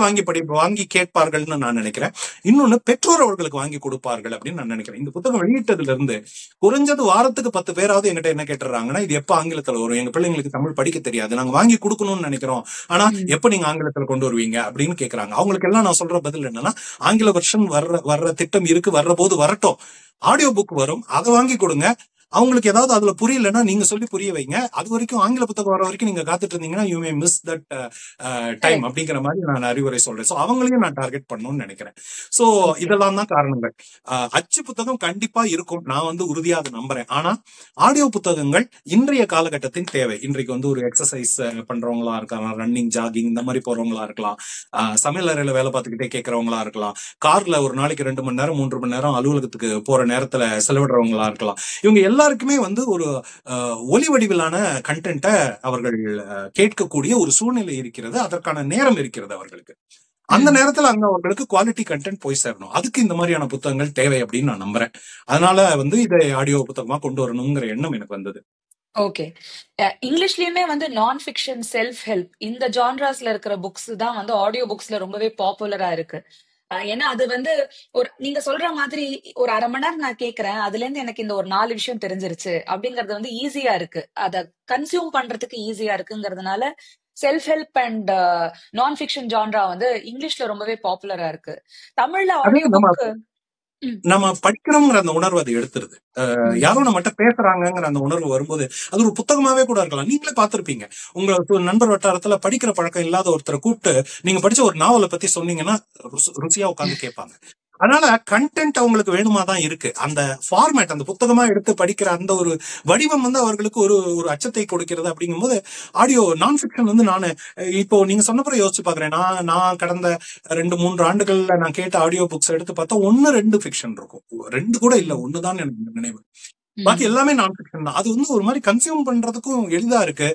வாங்கி கேட்பார்கள்னு நான் நினைக்கிறேன், இன்னொன்னு பெற்றோர் அவர்களுக்கு வாங்கி கொடுப்பார்கள் அப்படின்னு நான் நினைக்கிறேன். இந்த புத்தகம் வெளியிட்டதுல இருந்து குறைஞ்சது வாரத்துக்கு 10 பேராவது எங்கிட்ட என்ன கேட்டுறாங்கன்னா, இது எப்ப ஆங்கிலத்துல வரும், எங்க பிள்ளைங்களுக்கு தமிழ் படிக்க தெரியாது, நாங்க வாங்கி கொடுக்கணும்னு நினைக்கிறோம், ஆனா எப்ப நீங்க ஆங்கிலத்துல கொண்டு வருவீங்க அப்படின்னு கேக்குறாங்க. அவங்களுக்கு எல்லாம் நான் சொல்ற பதில் என்னன்னா, ஆங்கில வெர்ஷன் வர்ற திட்டம் இருக்கு, வர்ற போது வரட்டும், ஆடியோ புக் வரும், அதை வாங்கி கொடுங்க. அவங்களுக்கு ஏதாவது அதுல புரியலன்னா நீங்க சொல்லி புரிய வைங்க. அது வரைக்கும் ஆங்கில புத்தகம் வர வரைக்கும் நீங்க காத்துட்டு இருந்தீங்கன்னா you may miss that time அப்படிங்கிற மாதிரி நான் அறிவுரை சொல்றேன். சோ அவங்களையும் நான் டார்கெட் பண்ணணும்னு நினைக்கிறேன். சோ இதெல்லாம் தான் காரணங்கள். அச்சு புத்தகம் கண்டிப்பா இருக்கும், நான் வந்து உறுதியா அதை நம்புறேன். ஆனா ஆடியோ புத்தகங்கள் இன்றைய காலகட்டத்தின் தேவை. இன்றைக்கு வந்து ஒரு எக்ஸசைஸ் பண்றவங்களா இருக்கலாம், ரன்னிங் ஜாகிங் இந்த மாதிரி போறவங்களா இருக்கலாம், சமையல் அறையில வேலை பார்த்துக்கிட்டே கேட்கறவங்களா இருக்கலாம், கார்ல ஒரு நாளைக்கு 2 மணி நேரம் 3 மணி நேரம் அலுவலகத்துக்கு போற நேரத்துல செலவிடுறவங்களா இருக்கலாம். இவங்க எல்லாருக்குமே வந்து ஒரு ஒலி வடிவிலான கண்டென்ட்டை அவர்கள் கேட்கக்கூடிய ஒரு சூழ்நிலை இருக்கிறது, அதற்கான நேரம் இருக்கிறது அவர்களுக்கு. அந்த நேரத்துல அங்க அவர்களுக்கு குவாலிட்டி கண்டென்ட் போய் சேரணும். அதுக்கு இந்த மாதிரியான புத்தகங்கள் தேவை அப்படின்னு நான் நம்புறேன். அதனால வந்து இதை ஆடியோ புத்தகமா கொண்டு வரணுங்கிற எண்ணம் எனக்கு வந்தது. ஓகே, இங்கிலீஷ்லயுமே வந்து நான் ஃபிக்ஷன், செல்ஃப் ஹெல்ப் இந்த ஜான்ராஸ்ல இருக்கிற புக்ஸ் தான் வந்து ஆடியோ புக்ஸ்ல ரொம்பவே பாப்புலரா இருக்கு. ஏன்னா அது வந்து நீங்க சொல்ற மாதிரி ஒரு 1/2 மணி நேரம் நான் கேக்குறேன், அதுல இருந்து எனக்கு இந்த ஒரு 4 விஷயம் தெரிஞ்சிருச்சு அப்படிங்கறது வந்து ஈஸியா இருக்கு, அத கன்சியூம் பண்றதுக்கு ஈஸியா இருக்குங்கிறதுனால செல்ஃப் ஹெல்ப் அண்ட் நான் ஃபிக்ஷன் ஜான்ரா வந்து இங்கிலீஷ்ல ரொம்பவே பாப்புலரா இருக்கு. தமிழ்ல ஆடியோ புக் நம்ம படிக்கிறோங்கிற அந்த உணர்வு அது எடுத்துருது. யாரும் நம்மகிட்ட பேசுறாங்கிற அந்த உணர்வு வரும்போது அது ஒரு புத்தகமாவே கூட இருக்கலாம். நீங்களே பார்த்திருப்பீங்க, உங்க நண்பர் வட்டாரத்துல படிக்கிற பழக்கம் இல்லாத ஒருத்தரை கூப்பிட்டு நீங்க படிச்ச ஒரு நாவலை பத்தி சொன்னீங்கன்னா ருசியா உட்காந்து கேட்பாங்க. அதனால கண்டென்ட் அவங்களுக்கு வேணுமா தான் இருக்கு. அந்த ஃபார்மேட், அந்த புத்தகமா எடுத்து படிக்கிற அந்த ஒரு வடிவம் வந்து அவர்களுக்கு ஒரு ஒரு அச்சத்தை கொடுக்கிறது. அப்படிங்கும்போது ஆடியோ நான் ஃபிக்ஷன் வந்து நான் இப்போ நீங்க சொன்னப்பறம் யோசிச்சு பாக்குறேன். நான் கடந்த 2-3 ஆண்டுகள்ல நான் கேட்ட ஆடியோ புக்ஸ் எடுத்து பார்த்தா 1-2 ஃபிக்ஷன் இருக்கும். 2 கூட இல்ல, 1 எனக்கு நினைவு. பாக்கி எல்லாமே நான் ஃபிக்ஷன் தான். அது வந்து ஒரு மாதிரி கன்சியூம் பண்றதுக்கும் எளிதா இருக்கு.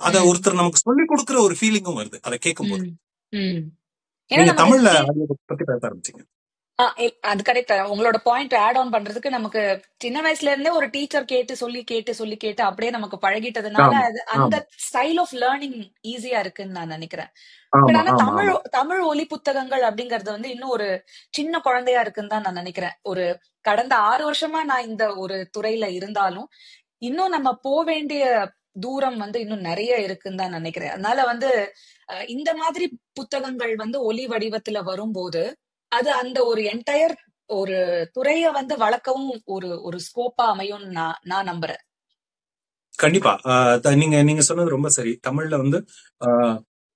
அத ஒருத்தர் நமக்கு சொல்லி கொடுக்குற ஒரு ஃபீலிங்கும் வருது அதை கேட்கும் போது. நீங்க தமிழ்ல ஆடியோ புக் பத்தி பேச ஆரம்பிச்சீங்க. அது கரெக்ட். உங்களோட பாயிண்ட் ஆட் ஆன் பண்றதுக்கு நமக்கு சின்ன வயசுல இருந்தே ஒரு டீச்சர் கேட்டு சொல்லி அப்படியே நமக்கு பழகிட்டதுனால அந்த ஸ்டைல் ஆஃப் லேர்னிங் ஈஸியா இருக்குன்னு நான் நினைக்கிறேன். பட் ஆனா தமிழ் ஒலி புத்தகங்கள் அப்படிங்கறது வந்து இன்னும் ஒரு சின்ன குழந்தையா இருக்குன்னு தான் நான் நினைக்கிறேன். ஒரு கடந்த 6 வருஷமா நான் இந்த ஒரு துறையில இருந்தாலும் இன்னும் நம்ம போக வேண்டிய தூரம் வந்து இன்னும் நிறைய இருக்குன்னு தான் நினைக்கிறேன். அதனால வந்து இந்த மாதிரி புத்தகங்கள் வந்து ஒலி வடிவத்துல வரும்போது அது அந்த ஒரு என்டையர் ஒரு துறைய வந்து வளர்க்கவும் ஒரு ஸ்கோப்பா அமையும் நான் நம்புறேன். கண்டிப்பா. நீங்க சொன்னது ரொம்ப சரி. தமிழ்ல வந்து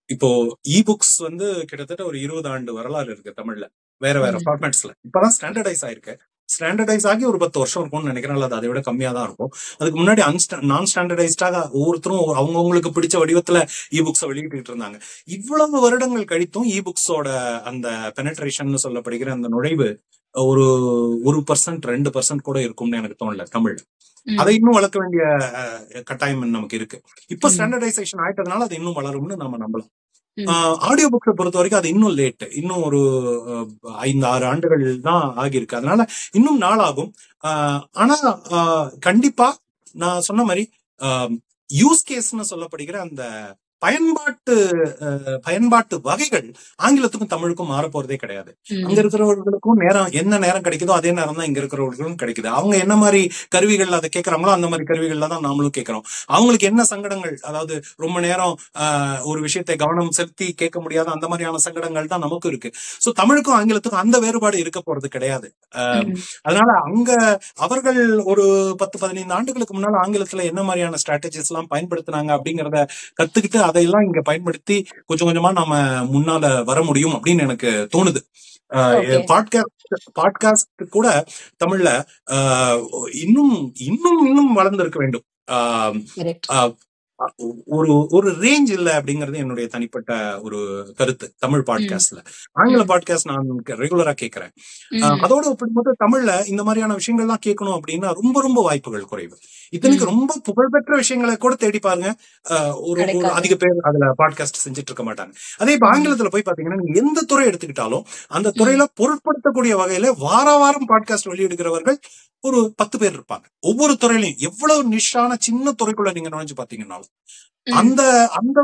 இப்போ இ புக்ஸ் வந்து கிட்டத்தட்ட ஒரு 20 ஆண்டு வரலாறு இருக்கு தமிழ்ல, வேற வேற ஃபார்மேட்ஸ்ல. இப்பதான் ஸ்டாண்டர்டைஸ் ஆயிருக்கு. ஸ்டாண்டர்டைஸ் ஆகி ஒரு 10 வருஷம் இருக்கும்னு நினைக்கிறேன், அல்லது அதை விட கம்மியா தான் இருக்கும். அதுக்கு முன்னாடி நான் ஸ்டாண்டர்டைஸ்டாக ஒவ்வொருத்தரும் அவங்கவுங்களுக்கு பிடிச்ச வடிவத்துல இ புக்ஸை வெளியிட்டு இருந்தாங்க. இவ்வளவு வருடங்கள் கழித்தும் இ புக்ஸோட அந்த பெனட்ரேஷன் சொல்லப்படுகிற அந்த நுழைவு ஒரு 1%, 2% கூட இருக்கும்னு எனக்கு தோணல தமிழ்ல. அதை இன்னும் வளர்க்க வேண்டிய கட்டாயம் நமக்கு இருக்கு. இப்ப ஸ்டாண்டர்டைசேஷன் ஆயிட்டதுனால அது இன்னும் வளரும்னு நம்ம நம்பலாம். ஆடியோ புக்ஸை பொறுத்த வரைக்கும் அது இன்னும் லேட். இன்னும் ஒரு 5-6 ஆண்டுகள் தான் ஆகியிருக்கு. அதனால இன்னும் நாளாகும். ஆனா கண்டிப்பா நான் சொன்ன மாதிரி யூஸ் கேஸ்ன்னு சொல்லப்படுகிற அந்த பயன்பாட்டு வகைகள் ஆங்கிலத்துக்கும் தமிழுக்கும் மாற போறதே கிடையாது. அங்க இருக்கிறவர்களுக்கும் என்ன நேரம் கிடைக்குதோ அதே நேரம் தான் இங்க இருக்கிறவர்களுக்கும் கிடைக்குது. அவங்க என்ன மாதிரி கருவிகள் அதை கேட்கறாங்களோ அந்த மாதிரி கருவிகள்ல தான் நாமளும் கேட்கிறோம். அவங்களுக்கு என்ன சங்கடங்கள், அதாவது ரொம்ப நேரம் ஒரு விஷயத்தை கவனம் செலுத்தி கேட்க முடியாத அந்த மாதிரியான சங்கடங்கள் தான் நமக்கும் இருக்கு. சோ தமிழுக்கும் ஆங்கிலத்துக்கும் அந்த வேறுபாடு இருக்க போறது கிடையாது. அதனால அங்க அவர்கள் ஒரு 10-15 ஆண்டுகளுக்கு முன்னால ஆங்கிலத்துல என்ன மாதிரியான ஸ்ட்ராட்டஜிஸ் எல்லாம் பயன்படுத்தினாங்க அப்படிங்கறத கத்துக்கிட்டு அதையெல்லாம் இங்க பயன்படுத்தி கொஞ்சம் கொஞ்சமா நாம முன்னால வர முடியும் அப்படின்னு எனக்கு தோணுது. பாட்காஸ்ட் கூட தமிழ்ல இன்னும் இன்னும் இன்னும் வளர்ந்திருக்க வேண்டும். ஒரு ரேஞ்ச் இல்ல அப்படிங்கறது என்னுடைய தனிப்பட்ட ஒரு கருத்து தமிழ் பாட்காஸ்ட்ல. ஆங்கில பாட்காஸ்ட் நான் ரெகுலரா கேட்கிறேன். அதோட ஒப்பிடும்போது தமிழ்ல இந்த மாதிரியான விஷயங்கள்லாம் கேட்கணும் அப்படின்னா ரொம்ப ரொம்ப வாய்ப்புகள் குறைவு. இத்தனைக்கு ரொம்ப புகழ்பெற்ற விஷயங்களை கூட தேடி பாருங்க, ஒரு அதிக பேர் அதுல பாட்காஸ்ட் செஞ்சுட்டு இருக்க மாட்டாங்க. அதே இப்ப ஆங்கிலத்துல போய் பாத்தீங்கன்னா நீங்க எந்த துறை எடுத்துக்கிட்டாலும் அந்த துறையில பொருட்படுத்தக்கூடிய வகையில வாரம் பாட்காஸ்ட் வெளியிடுகிறவர்கள் ஒரு 10 பேர் இருப்பாங்க. ஒவ்வொரு துறையிலையும் எவ்வளவு நிஷான சின்ன துறைக்குள்ள நீங்க நுழைஞ்சு பாத்தீங்கன்னாலும் அந்த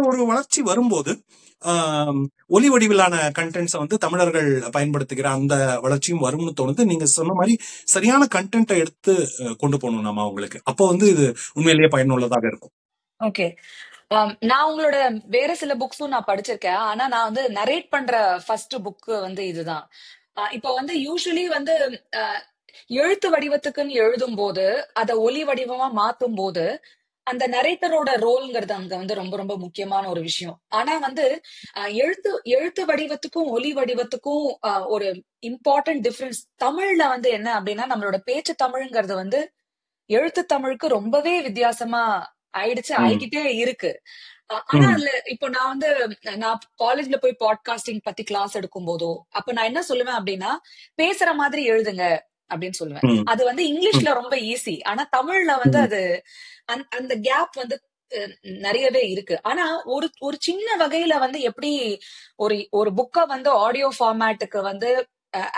ஒரு வளர்ச்சி வரும்போது ஒலி வடிவிலான கண்டென்ட்ஸை வந்து தமிழர்கள் பயன்படுத்துகிற அந்த வளர்ச்சியும் வரும்னு தோணுது. நீங்க சொன்ன மாதிரி சரியான கண்டென்ட்டை எடுத்து கொண்டு போகணும் நம்ம அவங்களுக்கு. அப்போ வந்து இது உண்மையிலேயே பயனுள்ளதாக இருக்கும். ஓகே, நான் உங்களோட வேற சில புக்ஸும் நான் படிச்சிருக்கேன். ஆனா நான் வந்து நரேட் பண்ற ஃபர்ஸ்ட் புக் வந்து இதுதான். இப்போ வந்து யூஸ்வலி வந்து எழுத்து வடிவத்துக்குன்னு எழுதும் போது அதை ஒலி வடிவமா மாத்தும் போது அந்த நரேட்டரோட ரோல்ங்கிறது அங்க வந்து ரொம்ப ரொம்ப முக்கியமான ஒரு விஷயம். ஆனா வந்து எழுத்து வடிவத்துக்கும் ஒலி வடிவத்துக்கும் ஒரு இம்பார்ட்டன்ட் டிஃபரன்ஸ் தமிழ்ல வந்து என்ன அப்படின்னா, நம்மளோட பேச்சு தமிழ்ங்கிறது வந்து எழுத்து தமிழுக்கு ரொம்பவே வித்தியாசமா ஆயிக்கிட்டே இருக்கு. ஆனா அதுல இப்போ நான் காலேஜ்ல போய் பாட்காஸ்டிங் பத்தி கிளாஸ் எடுக்கும் போதோ அப்ப நான் என்ன சொல்லுவேன் அப்படின்னா, பேசுற மாதிரி எழுதுங்க அப்படின்னு சொல்லுவேன். அது வந்து இங்கிலீஷ்ல ரொம்ப ஈஸி. ஆனா தமிழ்ல வந்து அது அந்த கேப் வந்து நிறையவே இருக்கு. ஆனா ஒரு சின்ன வகையில வந்து எப்படி ஒரு புக்கை வந்து ஆடியோ ஃபார்மேட்டுக்கு வந்து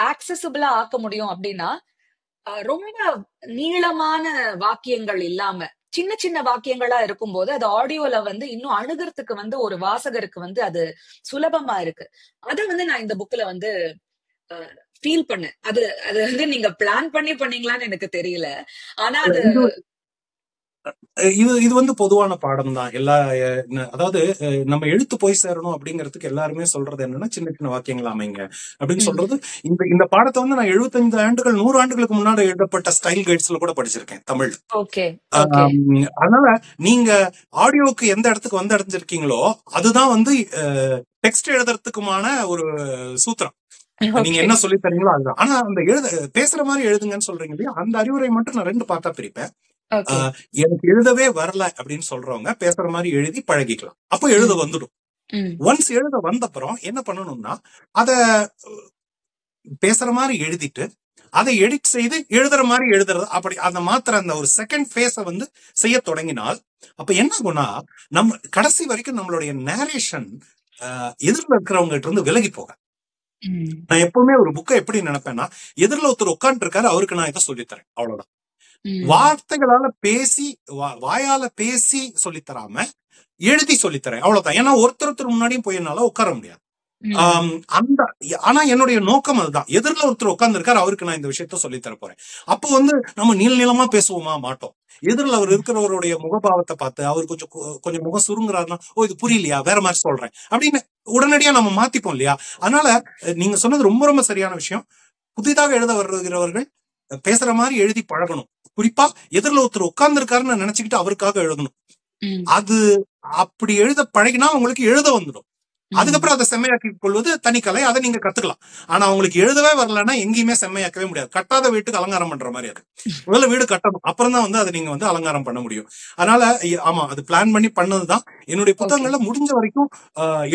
ஆக்சசிபிளா ஆக்க முடியும் அப்படின்னா, ரொம்ப நீளமான வாக்கியங்கள் இல்லாம சின்ன சின்ன வாக்கியங்களா இருக்கும்போது அது ஆடியோல வந்து இன்னும் அணுகிறதுக்கு வந்து ஒரு வாசகருக்கு வந்து அது சுலபமா இருக்கு. அதை வந்து நான் இந்த புக்ல வந்து ஃபீல் பண்ணேன். அது வந்து நீங்க பிளான் பண்ணீங்களான்னு எனக்கு தெரியல. ஆனா அது இது வந்து பொதுவான பாடம் தான். அதாவது நம்ம எழுத்து போய் சேரணும் அப்படிங்கிறதுக்கு எல்லாருமே சொல்றது என்னன்னா, சின்ன சின்ன வாக்கியங்கள் அமைங்க அப்படின்னு சொல்றது. இந்த பாடத்தை வந்து நான் 75 ஆண்டுகள் 100 ஆண்டுகளுக்கு முன்னாடி எழுதப்பட்ட ஸ்டைல் கைட்ஸ்ல கூட படிச்சிருக்கேன் தமிழ். அதனால நீங்க ஆடியோக்கு எந்த இடத்துக்கு வந்து அடைஞ்சிருக்கீங்களோ அதுதான் வந்து டெக்ஸ்ட் எழுதுறதுக்குமான ஒரு சூத்திரம். நீங்க ஓகே. என்ன சொல்லி தரீங்களோ அதுதான். ஆனா அந்த பேசுற மாதிரி எழுதுங்கன்னு சொல்றீங்க இல்லையா, அந்த அறிவுரை மட்டும் நான் 2 பார்ட்டா பிரிப்பேன். ஓகே. எனக்கு எழுதவே வரல அப்படின்னு சொல்றவங்க பேசுற மாதிரி எழுதி பழகிக்கலாம். அப்போ எழுத வந்துடும். ஒன்ஸ் எழுத வந்தப்புறம் என்ன பண்ணணும்னா, அத பேசுற மாதிரி எழுதிட்டு அதை எடிட் செய்து எழுதுற மாதிரி எழுதுறது, அப்படி அந்த மாத்திர அந்த ஒரு செகண்ட் ஃபேஸ வந்து செய்ய தொடங்கினால் அப்ப என்ன ஆகும்னா, நம்ம கடைசி வரைக்கும் நம்மளுடைய நேரேஷன் எதிரில் இருக்கிறவங்க கிட்ட இருந்து விலகி போக. நான் எப்பவுமே ஒரு புக்கை எப்படி நினைப்பேன்னா, எதிரில் ஒருத்தர் உட்கார்ந்து இருக்காரு, அவருக்கு நான் இதை சொல்லித்தரேன், அவ்வளவுதான். வார்த்தைகளால பேசி வாயால பேசி சொல்லித்தராம எழுதி சொல்லித்தரேன், அவ்வளவுதான். ஏன்னா ஒருத்தர் முன்னாடியும் போய் என்னால உட்கார முடியாது. அந்த ஆனா என்னுடைய நோக்கம் அதுதான். எதிரில் ஒருத்தர் உட்கார்ந்து இருக்காரு, அவருக்கு நான் இந்த விஷயத்த சொல்லித்தர போறேன். அப்போ வந்து நம்ம நீளமா பேசுவோமா? மாட்டோம். எதிரில் அவர் இருக்கிறவருடைய முகபாவத்தை பார்த்து அவர் கொஞ்சம் முகம் சுருங்குறாருன்னா, ஓ இது புரியலையா, வேற மாதிரி சொல்றேன் அப்படின்னு உடனடியா நம்ம மாத்திப்போம் இல்லையா? அதனால நீங்க சொன்னது ரொம்ப ரொம்ப சரியான விஷயம். புதிதாக எழுத வருகிறவர்கள் பேசுற மாதிரி எழுதி பழகணும். குறிப்பா எதிரில் ஒருத்தர் உட்கார்ந்து இருக்காருன்னு நினைச்சுக்கிட்டு அவருக்காக எழுதணும். அது அப்படி எழுத பழகினா உங்களுக்கு எழுத வந்துடும். அதுக்கப்புறம் அதை செம்மையாக்கி கொள்வது தனிக்கலை, அதை நீங்க கத்துக்கலாம். ஆனா அவங்களுக்கு எழுதவே வரலன்னா எங்கேயுமே செம்மையாக்கவே முடியாது. கட்டாத வீட்டுக்கு அலங்காரம் பண்ற மாதிரி அது. முதல்ல வீடு கட்டணும், அப்புறம் தான் வந்து அதை நீங்க வந்து அலங்காரம் பண்ண முடியும். அதனால ஆமா, அது பிளான் பண்ணி பண்ணதுதான். என்னுடைய புத்தகங்கள்ல முடிஞ்ச வரைக்கும்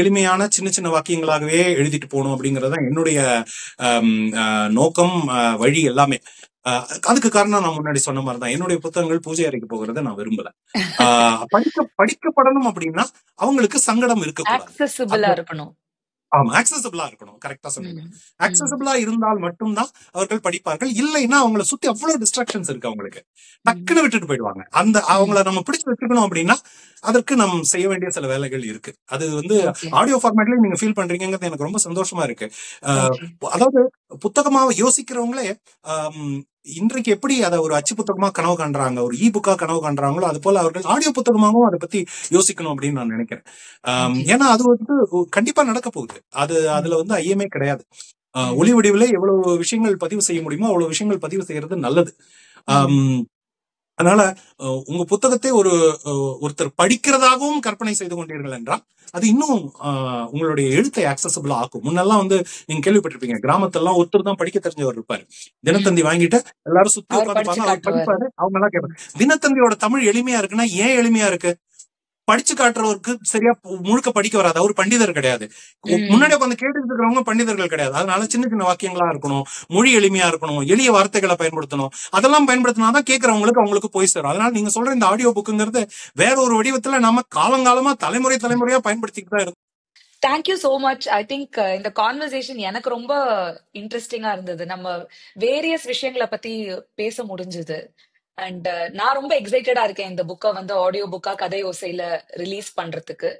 எளிமையான சின்ன சின்ன வாக்கியங்களாகவே எழுதிட்டு போகணும் அப்படிங்கறதுதான் என்னுடைய நோக்கம், வழி எல்லாமே. அதுக்கு காரணம் நான் முன்னாடி சொன்ன மாதிரிதான், என்னுடைய புத்தகங்கள் பூஜை அறைக்கு போகிறத நான் விரும்பல. படிக்கப்படணும் அப்படின்னா அவங்களுக்கு சங்கடம் இருக்கக்கூடாது. ஆமா, ஆக்சசிபிளா இருக்கணும். கரெக்டா சொன்னீங்க. ஆக்சசிபிளா இருந்தால் மட்டும்தான் அவர்கள் படிப்பார்கள். இல்லைன்னா அவங்கள சுத்தி அவ்வளவு டிஸ்ட்ராக்ஷன்ஸ் இருக்கு, அவங்களுக்கு டக்குன்னு விட்டுட்டு போயிடுவாங்க. அந்த அவங்கள நம்ம பிடிச்சு வச்சுக்கணும் அப்படின்னா அதற்கு நம்ம செய்ய வேண்டிய சில வேலைகள் இருக்கு. அது வந்து ஆடியோ ஃபார்மேட்லயும் நீங்க ஃபீல் பண்றீங்கிறது எனக்கு ரொம்ப சந்தோஷமா இருக்கு. அதாவது புத்தகமாக யோசிக்கிறவங்களே இன்றைக்கு எப்படி அதை ஒரு அச்சு புத்தகமா கனவு காண்றாங்க, ஒரு இ புக்கா கனவு காண்றாங்களோ, அது போல அவர்கள் ஆடியோ புத்தகமாகவும் அதை பத்தி யோசிக்கணும் அப்படின்னு நான் நினைக்கிறேன். ஏன்னா அது வந்து கண்டிப்பா நடக்க போகுது. அதுல வந்து ஐயமே கிடையாது. ஒளி வடிவில எவ்வளவு விஷயங்கள் பதிவு செய்ய முடியுமோ அவ்வளவு விஷயங்கள் பதிவு செய்யறது நல்லது. அதனால உங்க புத்தகத்தை ஒருத்தர் படிக்கிறதாகவும் கற்பனை செய்து கொண்டீர்கள் என்றால் அது இன்னும் உங்களுடைய எழுத்தை ஆக்சசிபிளா ஆக்கும். முன்னெல்லாம் வந்து நீங்க கேள்விப்பட்டிருப்பீங்க, கிராமத்தெல்லாம் ஒருத்தர் தான் படிக்க தெரிஞ்சவர் இருப்பாரு. தினத்தந்தி வாங்கிட்டு எல்லாரும் சுத்தி உட்காந்து அவர் படிப்பாரு, அவங்க எல்லாம் கேட்பாங்க. தினத்தந்தியோட தமிழ் எளிமையா இருக்குன்னா ஏன் எளிமையா இருக்கு? படிச்சு காட்டுறவருக்கு சரியா முழுக்க படிக்க வராது, அவர் பண்டிதர் கிடையாது. முன்னாடி உட்காந்து கேட்டுட்டு இருக்கிறவங்க பண்டிதர்கள் கிடையாது. அதனால சின்ன சின்ன வாக்கியங்களா இருக்கணும், மொழி எளிமையா இருக்கணும், எளிய வார்த்தைகளை பயன்படுத்தணும். அதெல்லாம் பயன்படுத்தினாதான் கேட்கறவங்களுக்கு அவங்களுக்கு போய் சேரும். அதனால நீங்க சொல்ற இந்த ஆடியோ புக்குங்கிறது வேற ஒரு வடிவத்துல நம்ம காலங்காலமா தலைமுறையா பயன்படுத்திட்டு தான் இருக்கும். Thank you so much. I think இந்த கான்வர்சேஷன் எனக்கு ரொம்ப இன்ட்ரெஸ்டிங்கா இருந்தது. நம்ம வேரியஸ் விஷயங்களை பத்தி பேச முடிஞ்சது. அண்ட் நான் ரொம்ப எக்ஸைட்டடா இருக்கேன் இந்த புக்கை வந்து ஆடியோ புக்கா கதை ஓசையில ரிலீஸ் பண்றதுக்கு.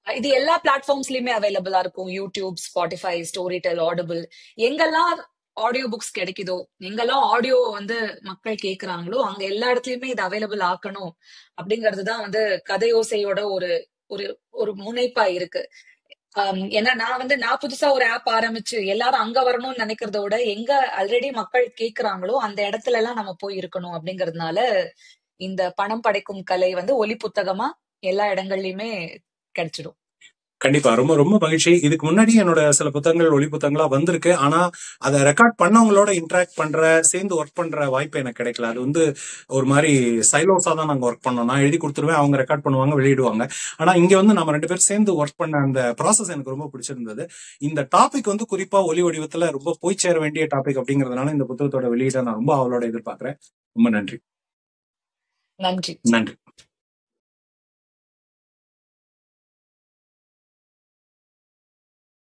இது எல்லா பிளாட்ஃபார்ம்ஸ்லயுமே அவைலபிளா இருக்கும். யூடியூப், ஸ்பாட்டிஃபை, ஸ்டோரிடெல், ஆடிபிள், எங்கெல்லாம் ஆடியோ புக்ஸ் கிடைக்குதோ, எங்கெல்லாம் ஆடியோ வந்து மக்கள் கேட்கறாங்களோ அங்க எல்லா இடத்துலயுமே இது அவைலபிள் ஆக்கணும் அப்படிங்கறதுதான் வந்து கதை ஓசையோட ஒரு ஒரு ஒரு முனைப்பா இருக்கு. ஏன்னா நான் புதுசா ஒரு ஆப் ஆரம்பிச்சு எல்லாரும் அங்க வரணும்னு நினைக்கிறத விட எங்க ஆல்ரெடி மக்கள் கேக்குறாங்களோ அந்த இடத்துல எல்லாம் நம்ம போய் இருக்கணும் அப்படிங்கறதுனால இந்த பணம் படைக்கும் கலை வந்து ஒலி புத்தகமா எல்லா இடங்கள்லயுமே கிடைச்சிடும். கண்டிப்பா, ரொம்ப ரொம்ப மகிழ்ச்சி. இதுக்கு முன்னாடி என்னோட சில புத்தகங்கள் ஒலி புத்தகங்களா வந்திருக்கு. ஆனா அதை ரெக்கார்ட் பண்ணவங்களோட இன்டராக்ட் பண்ற, சேர்ந்து ஒர்க் பண்ற வாய்ப்பு எனக்கு கிடைக்கல. அது வந்து ஒரு மாதிரி சைலோஸா தான் நாங்க ஒர்க் பண்ணோம். நான் எழுதி கொடுத்துருவேன், அவங்க ரெக்கார்ட் பண்ணுவாங்க, வெளியிடுவாங்க. ஆனா இங்க வந்து நம்ம 2 பேரும் சேர்ந்து ஒர்க் பண்ண அந்த ப்ராசஸ் எனக்கு ரொம்ப பிடிச்சிருந்தது. இந்த டாபிக் வந்து குறிப்பா ஒலி வடிவத்துல ரொம்ப போய் சேர வேண்டிய டாபிக் அப்படிங்கறதுனால இந்த புத்தகத்தோட வெளியீட நான் ரொம்ப அவளோட எதிர்பார்க்கிறேன். ரொம்ப நன்றி. நன்றி. நன்றி.